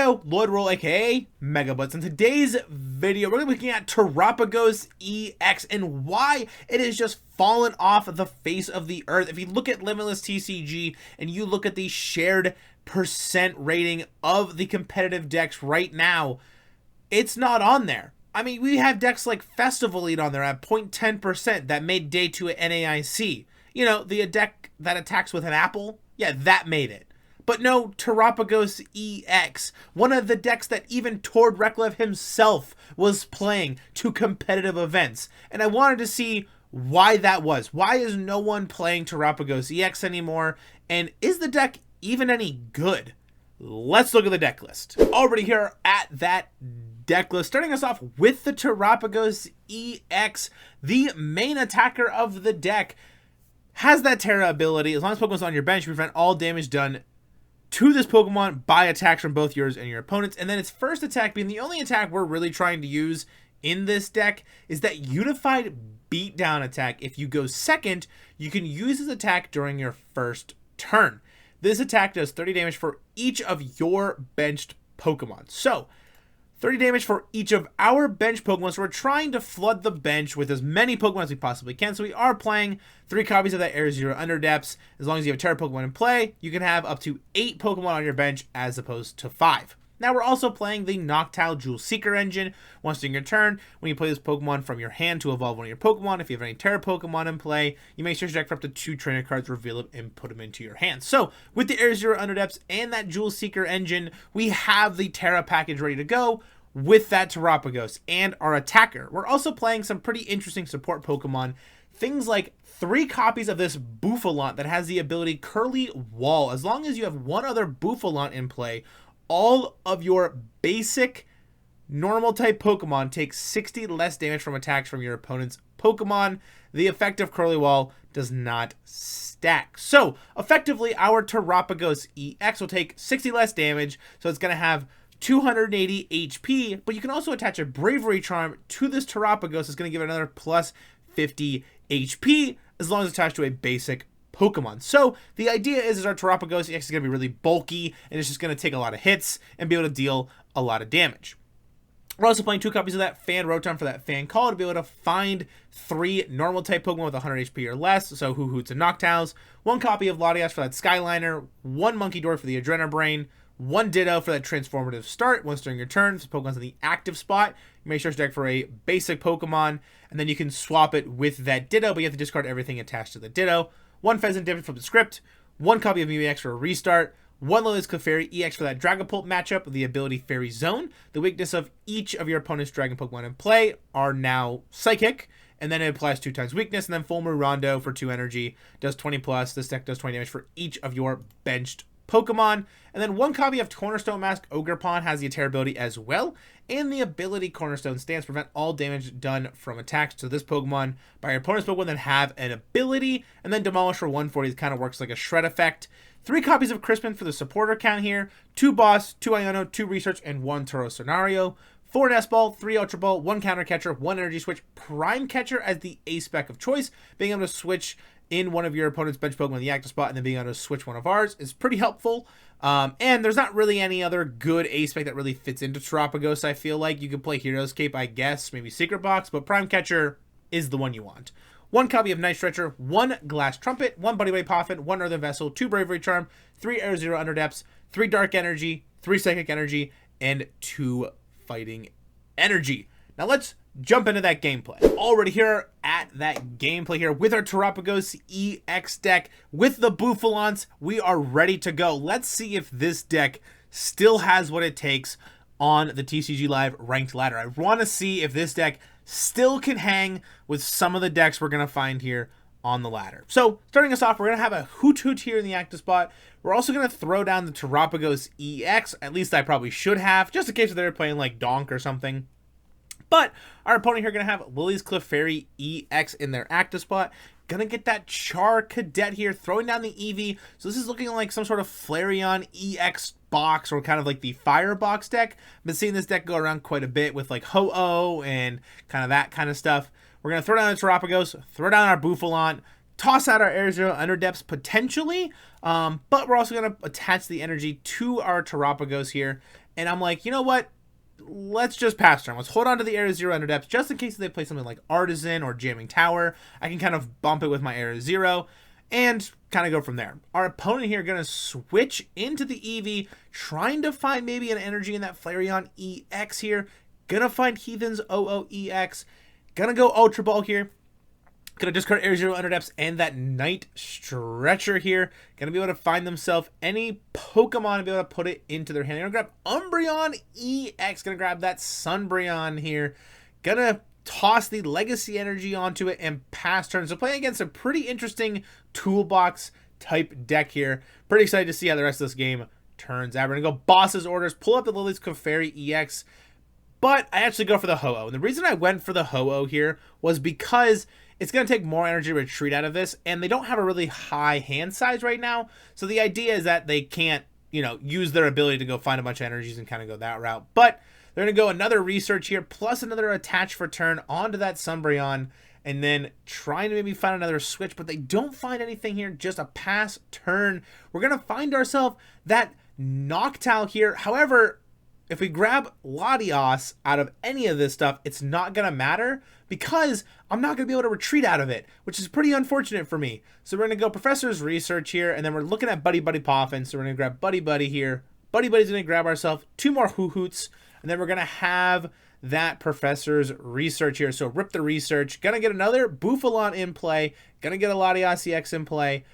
Yo, Lloyd Roll, aka Mega Blitz. In today's video, we're going to be looking at Terapagos EX and why it has just fallen off the face of the earth. If you look at Limitless TCG and you look at the shared percent rating of the competitive decks right now, it's not on there. I mean, we have decks like Festival Lead on there at 0.10% that made day 2 at NAIC. You know, the deck that attacks with an apple, yeah, that made it. But no, Terapagos EX, one of the decks that even Tord Reklev himself was playing to competitive events. And I wanted to see why that was. Why is no one playing Terapagos EX anymore? And is the deck even any good? Let's look at the deck list. Already here at that deck list, starting us off with the Terapagos EX, the main attacker of the deck, has that Terra ability. As long as Pokemon's on your bench, you prevent all damage done to this Pokemon by attacks from both yours and your opponents. And then its first attack, being the only attack we're really trying to use in this deck, is that Unified Beatdown attack. If you go second, you can use this attack during your first turn. This attack does 30 damage for each of your benched Pokemon. So 30 damage for each of our bench Pokemon. So we're trying to flood the bench with as many Pokemon as we possibly can. So we are playing 3 copies of that Air Zero Underdepths. As long as you have Terra Pokemon in play, you can have up to 8 Pokemon on your bench as opposed to 5. Now we're also playing the Noctowl Jewel Seeker engine. Once during your turn, when you play this Pokemon from your hand to evolve one of your Pokemon, if you have any Terra Pokemon in play, you may search your deck for up to 2 trainer cards, reveal them, and put them into your hand. So with the Air Zero Underdepths and that Jewel Seeker engine, we have the Terra package ready to go with that Terapagos and our attacker. We're also playing some pretty interesting support Pokemon. Things like 3 copies of this Bouffalant that has the ability Curly Wall. As long as you have one other Bouffalant in play, all of your basic normal type Pokemon take 60 less damage from attacks from your opponent's Pokemon. The effect of Curly Wall does not stack. So effectively, our Terapagos EX will take 60 less damage. So it's going to have 280 HP, but you can also attach a Bravery Charm to this Terapagos. It's going to give it another plus 50 HP as long as it's attached to a basic Pokemon. So the idea is our Terapagos EX is going to be really bulky and it's just going to take a lot of hits and be able to deal a lot of damage. We're also playing 2 copies of that Fan Rotom for that Fan Call to be able to find 3 normal type Pokemon with 100 HP or less, so Hoothoot and Noctowls, 1 copy of Latias for that Skyliner, 1 Munkidori for the Adrenabrain, 1 Ditto for that transformative start. Once during your turn, if the Pokemon's in the active spot, you may search deck for a basic Pokemon, and then you can swap it with that Ditto, but you have to discard everything attached to the Ditto. 1 Fezandipiti from the script, 1 copy of MEW EX for a restart, 1 Lillie's Clefairy EX for that Dragapult matchup with the ability Fairy Zone. The weakness of each of your opponent's Dragon Pokemon in play are now Psychic, and then it applies 2 times weakness, and then Full Moon Rondo for 2 energy, does 20 plus. This deck does 20 damage for each of your benched Pokemon. And then 1 copy of Cornerstone Mask Ogerpon has the attack ability as well, and the ability Cornerstone Stance prevent all damage done from attacks to this Pokemon by your opponent's Pokemon that have an ability, and then Demolish for 140. It kind of works like a shred effect. 3 copies of Crispin for the supporter count here, 2 Boss, 2 Iono, 2 Research, and 1 Turo Scenario. 4 Nest Ball, 3 Ultra Ball, 1 Counter Catcher, 1 Energy Switch, Prime Catcher as the A spec of choice. Being able to switch in one of your opponent's bench Pokemon in the active spot and then being able to switch one of ours is pretty helpful. And there's not really any other good A-spec that really fits into Terapagos, I feel like. You could play Hero's Cape, I guess, maybe Secret Box, but Prime Catcher is the one you want. 1 copy of Night Stretcher, 1 Glass Trumpet, 1 Buddy Way Poffin, 1 Earthen Vessel, 2 Bravery Charm, 3 Air Zero Underdepths, 3 Dark Energy, 3 Psychic Energy, and 2 Fighting Energy. Now let's jump into that gameplay. Already here at that gameplay here with our Terapagos EX deck with the Bouffalants, we are ready to go. Let's see if this deck still has what it takes on the TCG Live ranked ladder. I want to see if this deck still can hang with some of the decks we're going to find here on the ladder. So starting us off, we're going to have a Hoothoot here in the active spot. We're also going to throw down the Terapagos EX. At least I probably should have, just in case they're playing like Donk or something. But our opponent here going to have Lillie's Clefairy EX in their active spot. Going to get that Char Cadet here, throwing down the Eevee. So this is looking like some sort of Flareon EX box, or kind of like the Firebox deck. I've been seeing this deck go around quite a bit with like Ho-Oh and kind of that kind of stuff. We're going to throw down the Terapagos, throw down our Bouffalant, toss out our Air Zero Underdepths potentially, but we're also going to attach the energy to our Terapagos here. And I'm like, you know what? Let's just pass turn. Let's hold on to the Area Zero Under Depths just in case they play something like Artisan or Jamming Tower. I can kind of bump it with my Area Zero and kind of go from there. Our opponent here going to switch into the Eevee, trying to find maybe an energy in that Flareon EX here. Gonna find Heathen's OOEX. Gonna go Ultra Ball here. Gonna discard Area Zero Under Depths and that Night Stretcher here. Gonna be able to find themselves any Pokemon and be able to put it into their hand. Gonna grab Umbreon EX. Gonna grab that Sunbreon here. Gonna toss the Legacy Energy onto it and pass turn. So playing against a pretty interesting toolbox type deck here. Pretty excited to see how the rest of this game turns out. We're gonna go Boss's Orders, pull up the Lillie's Clefairy EX. But I actually go for the Ho-Oh. And the reason I went for the Ho-Oh here was because it's going to take more energy to retreat out of this, and they don't have a really high hand size right now. So the idea is that they can't, you know, use their ability to go find a bunch of energies and kind of go that route. But they're going to go another Research here, plus another Attach for turn onto that Sunbreon, and then trying to maybe find another switch, but they don't find anything here, just a pass turn. We're going to find ourselves that Noctowl here. However, if we grab Latias out of any of this stuff, it's not going to matter because I'm not going to be able to retreat out of it, which is pretty unfortunate for me. So we're going to go Professor's Research here, and then we're looking at Buddy Buddy Poffin. So we're going to grab Buddy Buddy here. Buddy Buddy's going to grab ourselves 2 more Hootoots, and then we're going to have that Professor's Research here. So rip the Research. Going to get another Bouffalant in play. Going to get a Latias EX in play.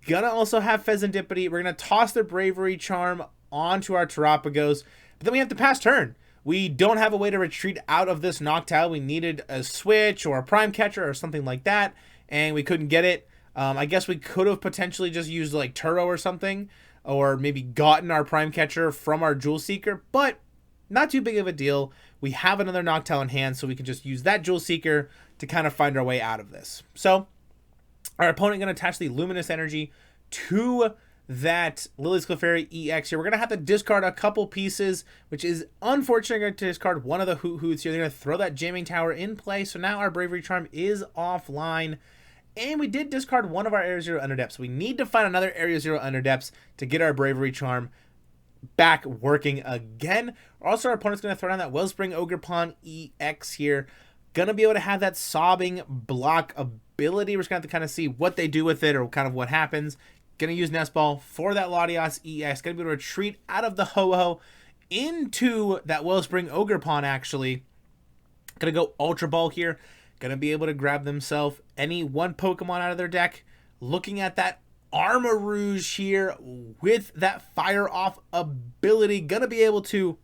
Going to also have Fezandipiti. We're going to toss the Bravery Charm onto our Terapagos. But then we have to pass turn. We don't have a way to retreat out of this Noctowl. We needed a switch or a Prime Catcher or something like that, and we couldn't get it. I guess we could have potentially just used like Turo or something, or maybe gotten our Prime Catcher from our Jewel Seeker, but not too big of a deal. We have another Noctowl in hand, so we can just use that Jewel Seeker to kind of find our way out of this. So our opponent going to attach the Luminous Energy to that Lillie's Clefairy EX here. We're going to have to discard a couple pieces, which is unfortunately going to discard one of the Hootoots here. They're going to throw that Jamming Tower in play, so now our Bravery Charm is offline. And we did discard one of our Area Zero Under Depths. We need to find another Area Zero Under Depths to get our Bravery Charm back working again. Also, our opponent's going to throw down that Wellspring Ogerpon EX here. Going to be able to have that Sobbing Block ability. We're just going to have to kind of see what they do with it or kind of what happens. Going to use Nest Ball for that Latias EX. Going to be able to retreat out of the Ho-Oh into that Wellspring Ogerpon, actually. Going to go Ultra Ball here. Going to be able to grab themselves any one Pokemon out of their deck. Looking at that Armarouge here with that Fire Off ability. Going to be able to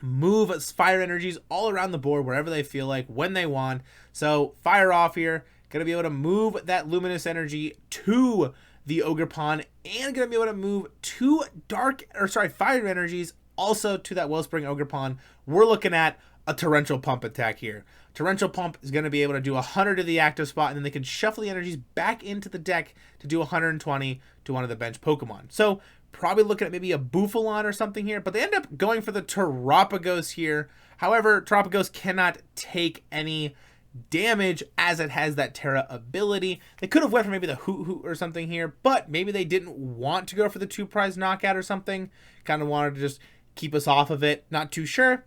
move fire energies all around the board wherever they feel like, when they want. So Fire Off here. Going to be able to move that Luminous Energy to the Ogerpon, and going to be able to move 2 fire energies also to that Wellspring Ogerpon. We're looking at a Torrential Pump attack here. Torrential Pump is going to be able to do 100 to the active spot, and then they can shuffle the energies back into the deck to do 120 to one of the bench Pokemon. So probably looking at maybe a Bouffalant or something here, but they end up going for the Terapagos here. However, Terapagos cannot take any damage as it has that Terra ability. They could have went for maybe the Hoothoot or something here, but maybe they didn't want to go for the 2-prize knockout or something. Kind of wanted to just keep us off of it. Not too sure.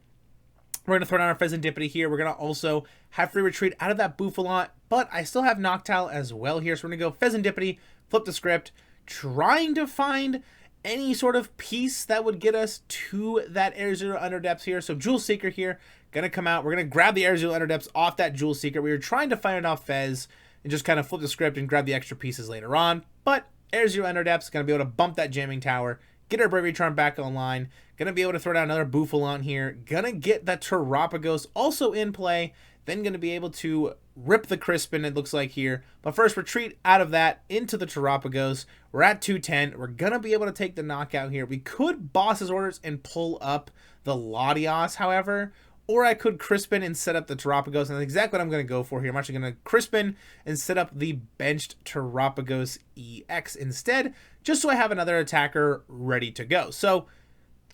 We're going to throw down our Fezandipiti here. We're going to also have free retreat out of that Bouffalant, but I still have Noctowl as well here. So we're going to go Fezandipiti, flip the script, trying to find any sort of piece that would get us to that Area Zero Under Depths here. So Jewel Seeker here. Going to come out. We're going to grab the Area Zero Under Depths off that Jewel Seeker. We were trying to find it off Fez and just kind of flip the script and grab the extra pieces later on. But Area Zero Under Depths going to be able to bump that Jamming Tower, get our Bravery Charm back online. Going to be able to throw down another Bouffalant here. Going to get that Terapagos also in play. Then going to be able to rip the Crispin, it looks like here. But first, retreat out of that into the Terapagos. We're at 210. We're going to be able to take the knockout here. We could Boss's Orders and pull up the Latias, however. Or I could Crispin and set up the Terapagos, and that's exactly what I'm going to go for here. I'm actually going to Crispin and set up the benched Terapagos EX instead, just so I have another attacker ready to go. So,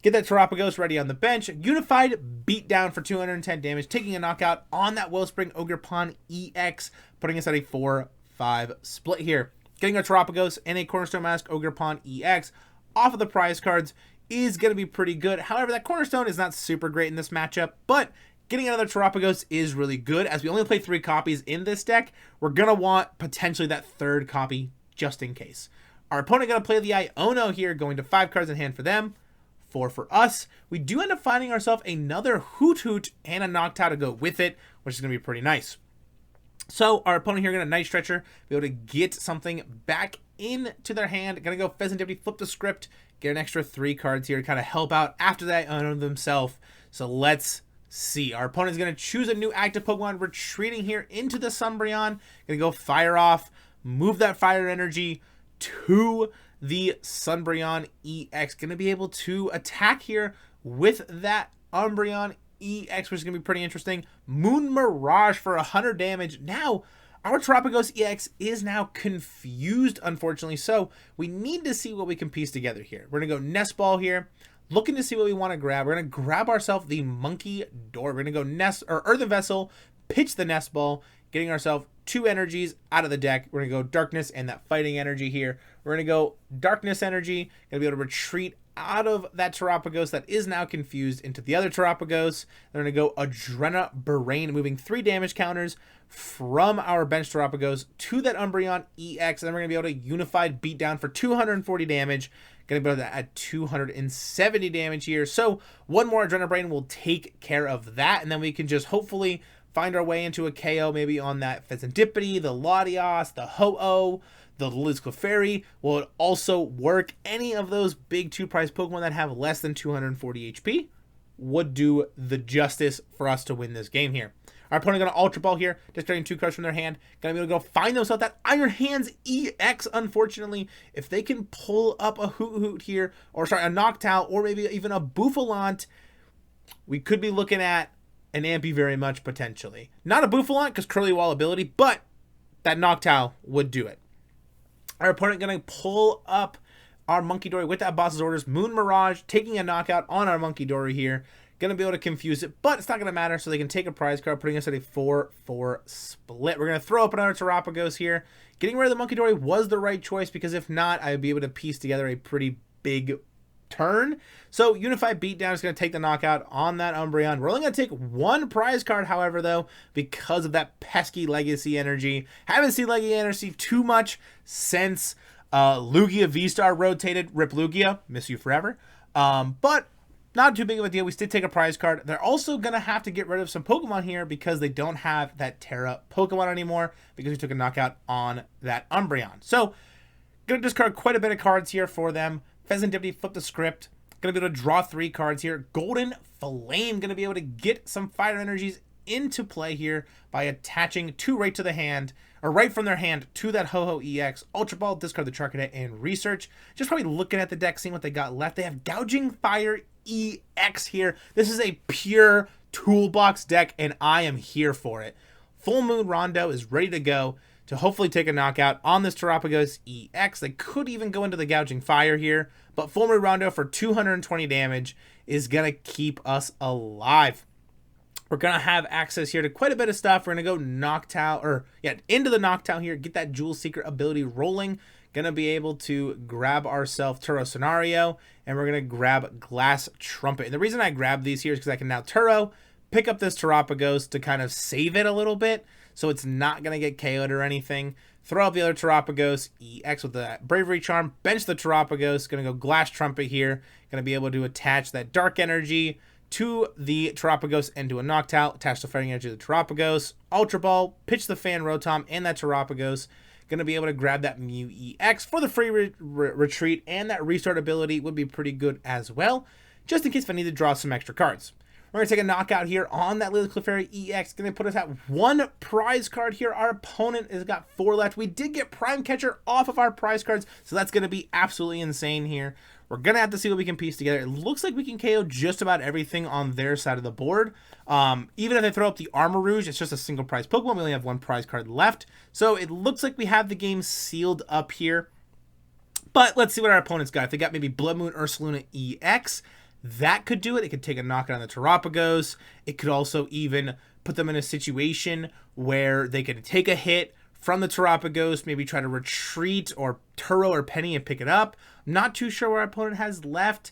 get that Terapagos ready on the bench. Unified Beatdown for 210 damage, taking a knockout on that Wellspring Ogerpon EX, putting us at a 4-5 split here. Getting a Terapagos and a Cornerstone Mask Ogerpon EX off of the prize cards is going to be pretty good. However, that Cornerstone is not super great in this matchup, but getting another Terapagos is really good. As we only play 3 copies in this deck, we're going to want potentially that 3rd copy just in case. Our opponent going to play the Iono here, going to 5 cards in hand for them, 4 for us. We do end up finding ourselves another Hoothoot and a Noctowl to go with it, which is going to be pretty nice. So our opponent here going to Night Stretcher, be able to get something back into their hand. Going to go Fezandipiti, flip the script, get an extra 3 cards here to kind of help out after that Iono themselves. So let's see. Our opponent is going to choose a new active Pokemon, retreating here into the Sunbreon. Going to go Fire Off, move that Fire Energy to the Sunbreon EX. Going to be able to attack here with that Umbreon EX, which is going to be pretty interesting. Moon Mirage for 100 damage. Now, our Terapagos EX is now confused, unfortunately, so we need to see what we can piece together here. We're going to go Nest Ball here, looking to see what we want to grab. We're going to grab ourselves the Munkidori. We're going to go Earthen Vessel, pitch the Nest Ball, getting ourselves 2 energies out of the deck. We're going to go Darkness and that Fighting Energy here. We're going to go Darkness Energy, going to be able to retreat out of that Terapagos that is now confused into the other Terapagos. They're going to go Adrena Brain, moving 3 damage counters from our bench Terapagos to that Umbreon EX. And then we're going to be able to Unified Beatdown for 240 damage. Going to be able to add 270 damage here. So 1 more Adrena Brain will take care of that. And then we can just hopefully find our way into a KO maybe on that Fezandipiti, the Latias, the Ho-Oh, the Lillie's Clefairy. Will it also work? Any of those big 2-prize Pokemon that have less than 240 HP would do the justice for us to win this game here. Our opponent going to Ultra Ball here, discarding 2 cards from their hand. Going to be able to go find themselves that Iron Hands EX, unfortunately. If they can pull up a Hoothoot here, or sorry, a Noctowl, or maybe even a Bouffalant, we could be looking at an Ampy very much, potentially. Not a Bouffalant, because Curly Wall ability, but that Noctowl would do it. Our opponent going to pull up our Munkidori with that Boss's Orders, Moon Mirage, taking a knockout on our Munkidori here. Going to be able to confuse it, but it's not going to matter, so they can take a prize card, putting us at a 4-4 split. We're going to throw up another Terapagos here. Getting rid of the Munkidori was the right choice, because if not, I would be able to piece together a pretty big turn. So Unified Beatdown is going to take the knockout on that Umbreon. We're only going to take 1 prize card, however, though, because of that pesky Legacy Energy. Haven't seen Legacy Energy too much since Lugia V-Star rotated. Rip Lugia, miss you forever. But not too big of a deal. We did take a prize card. They're also going to have to get rid of some Pokemon here because they don't have that Terra Pokemon anymore because we took a knockout on that Umbreon. So, going to discard quite a bit of cards here for them. Fezandipiti, flip the script. Going to be able to draw 3 cards here. Golden Flame, going to be able to get some Fire Energies into play here by attaching 2 right to the hand, or right from their hand to that Ho-Oh EX. Ultra Ball, discard the Charcadet, and research. Just probably looking at the deck, seeing what they got left. They have Gouging Fire EX here. This is a pure toolbox deck, and I am here for it. Full Moon Rondo is ready to go to hopefully take a knockout on this Terapagos EX. They could even go into the Gouging Fire here, but Full Moon Rondo for 220 damage is going to keep us alive. We're going to have access here to quite a bit of stuff. We're going to go Noctowl, into the Noctowl here, get that Jewel Seeker ability rolling. Going to be able to grab ourselves Turo Scenario, and we're going to grab Glass Trumpet. And the reason I grab these here is because I can now Turo, pick up this Terapagos to kind of save it a little bit, so it's not going to get KO'd or anything. Throw out the other Terapagos EX with the Bravery Charm, bench the Terapagos, going to go Glass Trumpet here, going to be able to attach that Dark Energy to the Terapagos and to a Noctowl, attach the Fighting Energy to the Terapagos, Ultra Ball, pitch the Fan Rotom and that Terapagos. Going to be able to grab that Mew EX for the free retreat, and that restart ability would be pretty good as well, just in case if I need to draw some extra cards. We're going to take a knockout here on that Lillie Clefairy EX. Going to put us at 1 prize card here. Our opponent has got 4 left. We did get Prime Catcher off of our prize cards, so that's going to be absolutely insane here. We're going to have to see what we can piece together. It looks like we can KO just about everything on their side of the board. Even if they throw up the Armor Rouge, it's just a single prize Pokemon. We only have 1 prize card left. So it looks like we have the game sealed up here. But let's see what our opponent's got. If they got maybe Blood Moon Ursaluna EX, that could do it. It could take a knockout on the Terapagos. It could also even put them in a situation where they could take a hit from the Terapagos, maybe try to retreat or Turo or Penny and pick it up. I'm not too sure what our opponent has left.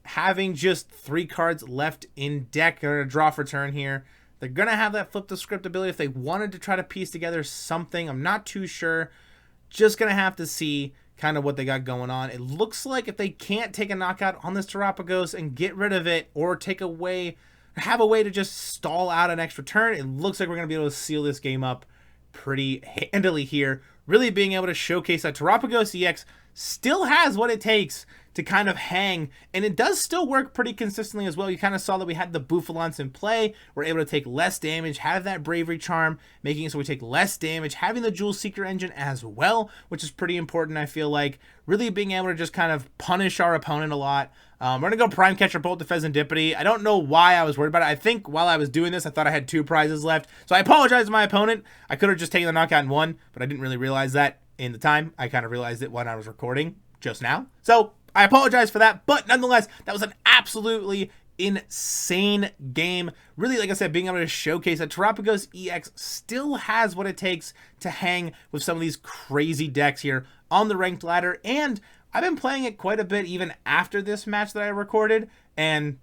Having just 3 cards left in deck, they're going to draw for turn here. They're going to have that flip the script ability if they wanted to try to piece together something. I'm not too sure. Just going to have to see kind of what they got going on. It looks like if they can't take a knockout on this Terapagos and get rid of it, or take away, have a way to just stall out an extra turn, it looks like we're going to be able to seal this game up pretty handily here. Really being able to showcase that Terapagos EX still has what it takes to kind of hang, and it does still work pretty consistently as well. You kind of saw that we had the Bouffalants in play. We're able to take less damage, have that Bravery Charm, making it so we take less damage, having the Jewel Seeker engine as well, which is pretty important, I feel like. Really being able to just kind of punish our opponent a lot. We're going to go Prime Catcher TEF to Fezandipiti. I don't know why I was worried about it. I think while I was doing this, I thought I had 2 prizes left. So I apologize to my opponent. I could have just taken the knockout in 1, but I didn't really realize that in the time. I kind of realized it when I was recording just now. So I apologize for that, but nonetheless, that was an absolutely insane game. Really, like I said, being able to showcase that Terapagos EX still has what it takes to hang with some of these crazy decks here on the ranked ladder. And I've been playing it quite a bit even after this match that I recorded, and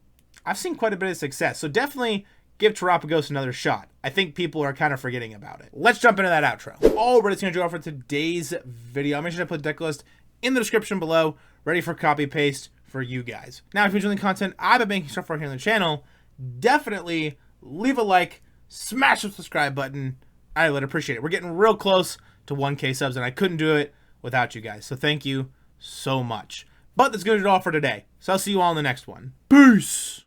I've seen quite a bit of success. So definitely give Terapagos another shot. I think people are kind of forgetting about it. Let's jump into that outro. All right, it's going to go for today's video. I'll make sure to put the deck list in the description below, ready for copy paste for you guys. Now, if you're enjoying the content I've been making so far here on the channel, definitely leave a like, smash the subscribe button. I would appreciate it. We're getting real close to 1K subs, and I couldn't do it without you guys. So thank you so much. But that's going to do it all for today. So I'll see you all in the next one. Peace!